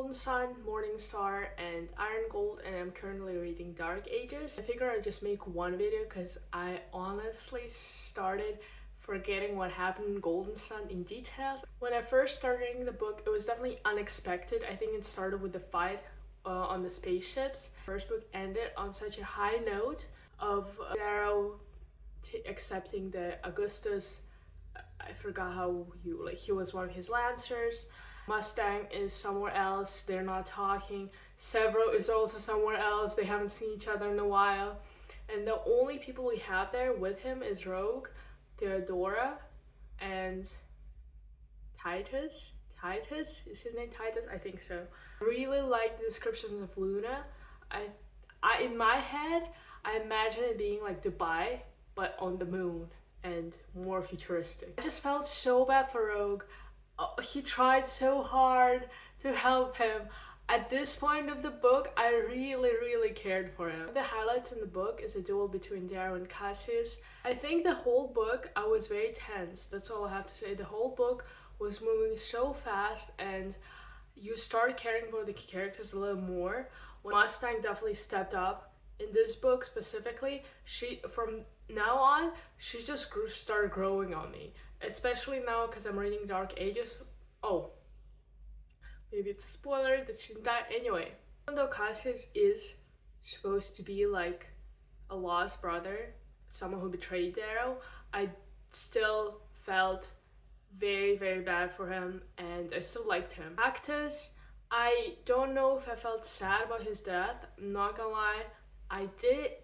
Golden Sun, Morning Star, and Iron Gold, and I'm currently reading Dark Ages. I figured I'd just make one video because I honestly started forgetting what happened in Golden Sun in details. When I first started reading the book, it was definitely unexpected. I think it started with the fight on the spaceships. The first book ended on such a high note of Darrow accepting that Augustus, I forgot how he was one of his lancers. Mustang is somewhere else, they're not talking. Severo is also somewhere else, they haven't seen each other in a while. And the only people we have there with him is Rogue, Theodora, and Titus. Titus? Is his name Titus? I think so. I really like the descriptions of Luna. I in my head, I imagine it being like Dubai, but on the moon and more futuristic. I just felt so bad for Rogue. He tried so hard to help him. At this point of the book, I really cared for him. The highlights in the book is a duel between Darrow and Cassius. I think the whole book, I was very tense. That's all I have to say. The whole book was moving so fast and you start caring for the characters a little more. When Mustang definitely stepped up in this book specifically, from now on, she just started growing on me. Especially now because I'm reading Dark Ages. Oh, maybe it's a spoiler that she didn't die. Anyway, even though Cassius is supposed to be like a lost brother, someone who betrayed Darrow, I still felt very bad for him and I still liked him. Cactus, I don't know if I felt sad about his death. I'm not gonna lie, I did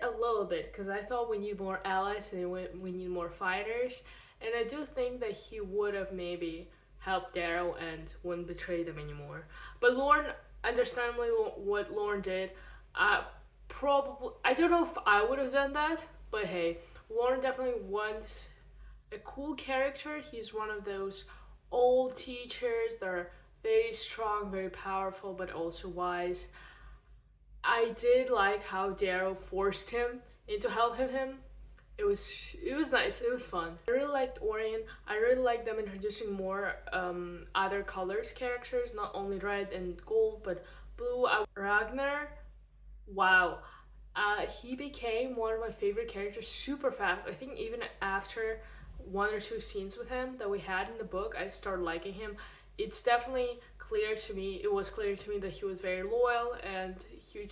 a little bit because I thought we need more allies and we need more fighters, and I do think that he would have maybe helped Darrow and wouldn't betray them anymore. But Lorne, understandably, what Lorne did, probably, I don't know if I would have done that, but hey, Lorne definitely was a cool character. He's one of those old teachers that are very strong, very powerful, but also wise. I did like how Darrow forced him into helping him. It was nice, it was fun. I really liked Orion. I really liked them introducing more other colors characters, not only red and gold, but blue. Ragnar, wow. He became one of my favorite characters super fast. I think even after one or two scenes with him that we had in the book, I started liking him. It's definitely clear to me, it was clear to me that he was very loyal and he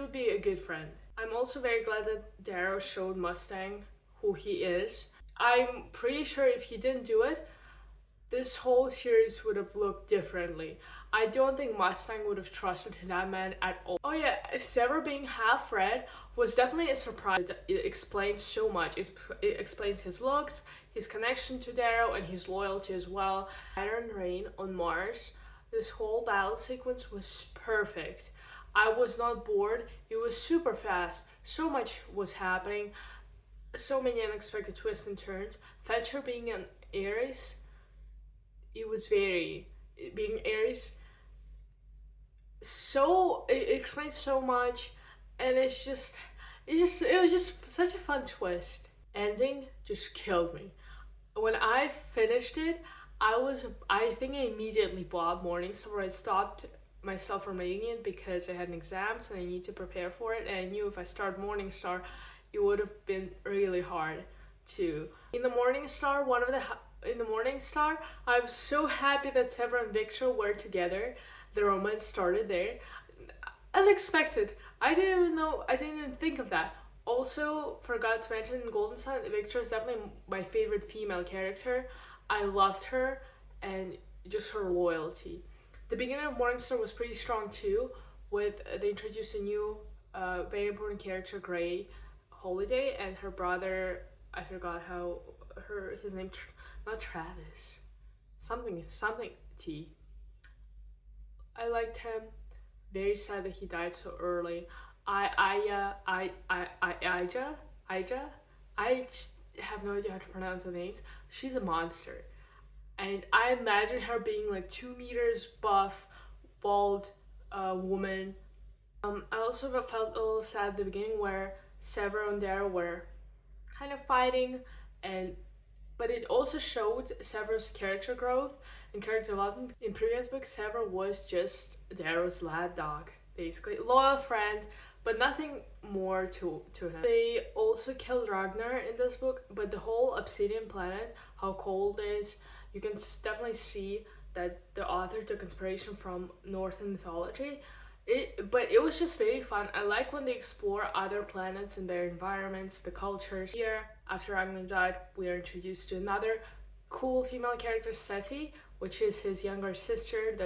would be a good friend. I'm also very glad that Darrow showed Mustang who he is. I'm pretty sure if he didn't do it, this whole series would have looked differently. I don't think Mustang would have trusted that man at all. Oh yeah, Severo being half red was definitely a surprise. It explains so much. It explains his looks, his connection to Darrow, and his loyalty as well. Iron Rain on Mars, this whole battle sequence was perfect. I was not bored. It was super fast. So much was happening. So many unexpected twists and turns. Fetcher being an Ares, being Ares, so it explains so much, and it was just such a fun twist. Ending just killed me. When I finished it, I think I immediately bought Morningstar. I stopped myself from reading it because I had an exams and I need to prepare for it, and I knew if I start Morningstar, it would have been really hard to. In the Morningstar, I'm so happy that Severo and Victor were together. The romance started there. Unexpected. I didn't even think of that. Also, forgot to mention in Golden Sun, Victor is definitely my favorite female character. I loved her and just her loyalty. The beginning of Morningstar was pretty strong too, they introduced a new very important character, Gray Holiday, and her brother, I forgot his name, not Travis, something T. I liked him. Very sad that he died so early. Ija, I have no idea how to pronounce the names. She's a monster. And I imagine her being like 2 meters buff, bald woman. I also felt a little sad at the beginning where Severo and Darrow were kind of fighting, but it also showed Severo's character growth and character development. In previous books, Severo was just Darrow's lapdog, basically. Loyal friend, but nothing more to him. They also killed Ragnar in this book, but the whole Obsidian planet, how cold it is, you can definitely see that the author took inspiration from Northern mythology. But it was just very fun. I like when they explore other planets and their environments, the cultures. Here, after Ragnar died, we are introduced to another cool female character, Sethi, which is his younger sister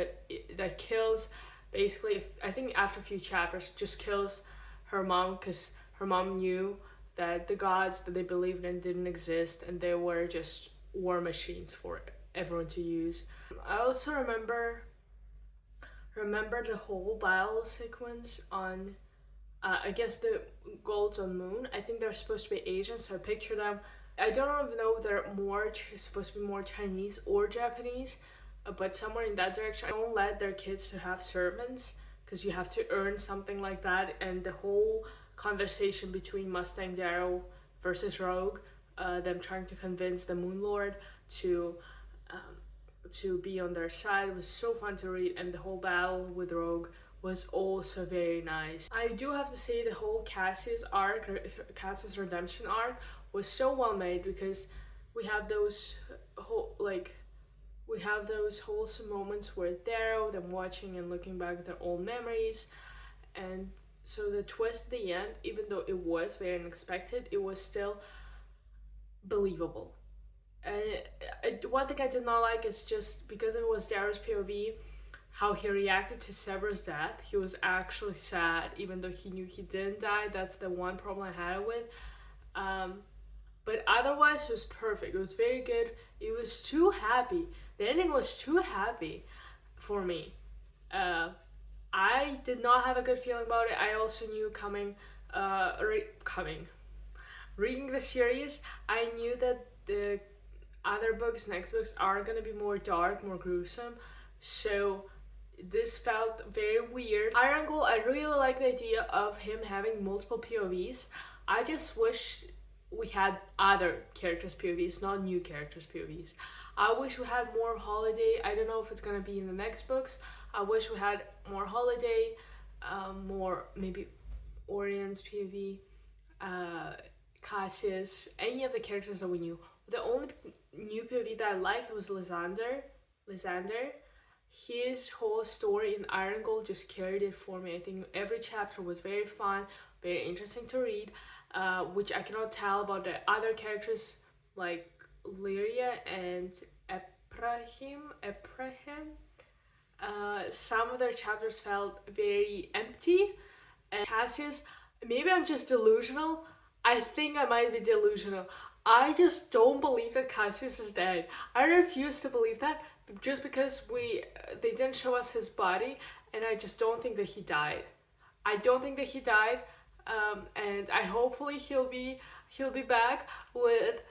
that kills, basically, I think after a few chapters, just kills her mom because her mom knew that the gods that they believed in didn't exist and they were just war machines for everyone to use. I also remember the whole battle sequence on I guess the Golds on Moon. I think they're supposed to be Asian, so I picture them. I don't even know if they're supposed to be more Chinese or Japanese, but somewhere in that direction. Don't let their kids to have servants because you have to earn something like that. And the whole conversation between Mustang Darrow versus Rogue, them trying to convince the Moon Lord to be on their side was so fun to read, and the whole battle with Rogue was also very nice. I do have to say the whole Cassius redemption arc was so well made because we have those wholesome moments where Darrow, them watching and looking back at their old memories, and so the twist at the end, even though it was very unexpected, it was still believable. One thing I did not like is just because it was Darrow's POV, how he reacted to Severo's death. He was actually sad, even though he knew he didn't die. That's the one problem I had with. But otherwise, it was perfect. It was very good. It was too happy. The ending was too happy for me. I did not have a good feeling about it. I also knew reading the series, I knew that the other books, next books, are gonna be more dark, more gruesome. So this felt very weird. Iron Gold, I really like the idea of him having multiple POVs. I just wish we had other characters' POVs, not new characters' POVs. I wish we had more Holiday. I don't know if it's gonna be in the next books. I wish we had more Holiday, more maybe Orion's POV, Cassius, any of the characters that we knew. The only new POV that I liked was Lysander. His whole story in Iron Gold just carried it for me. I think every chapter was very fun, very interesting to read, which I cannot tell about the other characters like Lyria and Ephraim. Some of their chapters felt very empty. And Cassius, maybe I'm just delusional. I think I might be delusional. I just don't believe that Cassius is dead. I refuse to believe that just because they didn't show us his body, and I just don't think that he died. I don't think that he died, and hopefully he'll be back with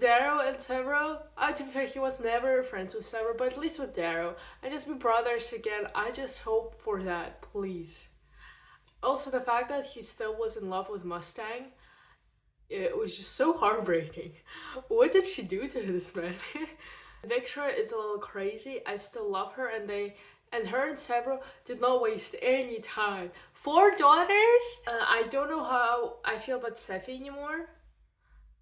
Darrow and Severo. To be fair, he was never friends with Severo, but at least with Darrow, and just be brothers again. I just hope for that, please. Also, the fact that he still was in love with Mustang, it was just so heartbreaking. What did she do to this man? Victra is a little crazy. I still love her, and her and Severo did not waste any time. 4 daughters? I don't know how I feel about Sefi anymore.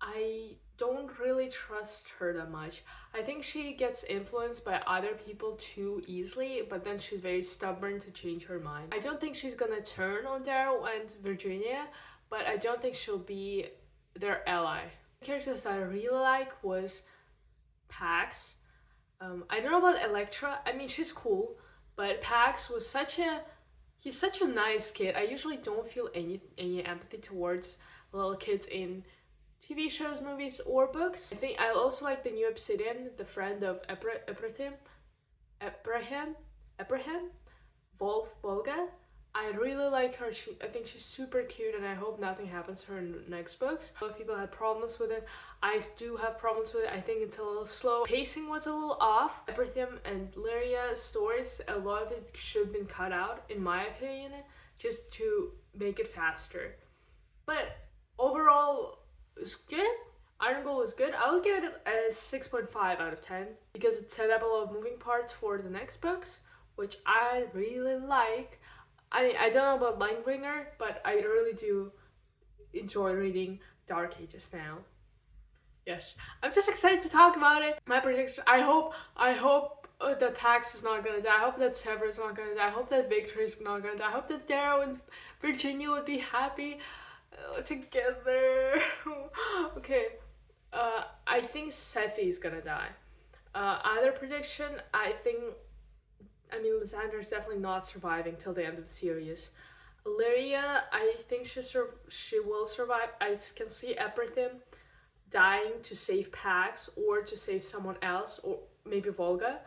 I don't really trust her that much. I think she gets influenced by other people too easily, but then she's very stubborn to change her mind. I don't think she's gonna turn on Darrow and Virginia, but I don't think she'll be their ally. The characters that I really like was Pax. I don't know about Elektra. I mean, she's cool, but Pax was he's such a nice kid. I usually don't feel any empathy towards little kids in TV shows, movies, or books. I think I also like the new Obsidian, the friend of Ephraim, Volga. I really like her. I think she's super cute, and I hope nothing happens to her in the next books. A lot of people had problems with it. I do have problems with it. I think it's a little slow. Pacing was a little off. Ephraim and Lyria's stories, a lot of it should have been cut out, in my opinion, just to make it faster. But overall, it was good. Iron Gold was good. I would give it a 6.5 out of 10 because it set up a lot of moving parts for the next books, which I really like. I don't know about Lightbringer, but I really do enjoy reading Dark Ages now. Yes, I'm just excited to talk about it. My prediction. I hope that Pax is not gonna die. I hope that Sever is not gonna die. I hope that Victor is not gonna die. I hope that Darrow and Virginia would be happy together. Okay. I think Sephi is gonna die. Other prediction, I mean, Lysander is definitely not surviving till the end of the series. Lyria, I think she will survive. I can see Ephraim dying to save Pax or to save someone else, or maybe Volga.